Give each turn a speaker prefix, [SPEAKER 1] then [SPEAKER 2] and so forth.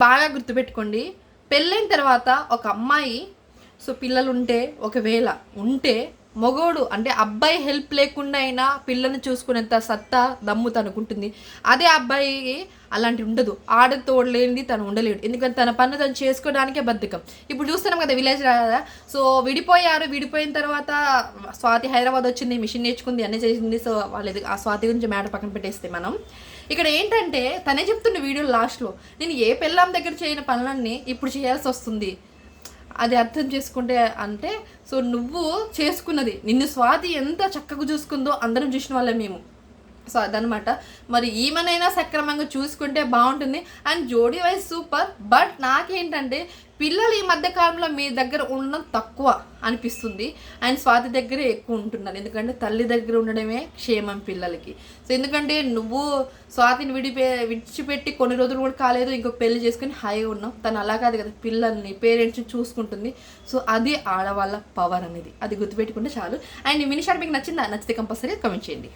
[SPEAKER 1] బాగా గుర్తుపెట్టుకోండి, పెళ్ళైన తర్వాత ఒక అమ్మాయి పిల్లలు ఒకవేళ ఉంటే మగోడు అంటే అబ్బాయి హెల్ప్ లేకుండా అయినా పిల్లల్ని చూసుకునేంత సత్తా దమ్ము తనుకుంటుంది. అదే అబ్బాయి అలాంటి ఉండదు. ఆడ తోడలేనిది తను ఉండలేడు. ఎందుకంటే తన పన్ను తను చేసుకోవడానికే బద్ధకం. ఇప్పుడు చూస్తున్నాం కదా విలేజ్ కదా. విడిపోయిన తర్వాత స్వాతి హైదరాబాద్ వచ్చింది, మిషన్ నేర్చుకుంది, అన్నీ చేసింది. సో వాళ్ళది ఆ స్వాతి గురించి మ్యాటర్ పక్కన పెట్టేస్తే మనం ఇక్కడ ఏంటంటే తనే చెప్తుండే వీడియో లాస్ట్లో, నేను ఏ పెళ్ళాం దగ్గర చేయని పనులన్నీ ఇప్పుడు చేయాల్సి వస్తుంది. అది అర్థం చేసుకుంటే అంటే నువ్వు చేసుకున్నది నిన్ను స్వాతి ఎంత చక్కగా చూసుకుందో అందరం చూసిన వాళ్ళే మేము. సో అదనమాట. మరి ఈమెనైనా సక్రమంగా చూసుకుంటే బాగుంటుంది. అండ్ జోడీ వైజ్ సూపర్. బట్ నాకేంటంటే పిల్లలు ఈ మధ్య కాలంలో మీ దగ్గర ఉండడం తక్కువ అనిపిస్తుంది. అండ్ స్వాతి దగ్గరే ఎక్కువ ఉంటున్నారు. ఎందుకంటే తల్లి దగ్గర ఉండడమే క్షేమం పిల్లలకి. సో ఎందుకంటే నువ్వు స్వాతిని విడిచిపెట్టి కొన్ని రోజులు కూడా కాలేదు, ఇంకొక పెళ్లి చేసుకుని హాయిగా ఉన్నావు. తను అలా కాదు కదా, పిల్లల్ని పేరెంట్స్ని చూసుకుంటుంది. సో అది ఆడవాళ్ళ పవర్ అనేది, అది గుర్తుపెట్టుకుంటే చాలు. అండ్ ఈ మినీ షార్ట్ మీకు నచ్చిందా? నచ్చితే కంపల్సరీ కమెంట్ చేయండి.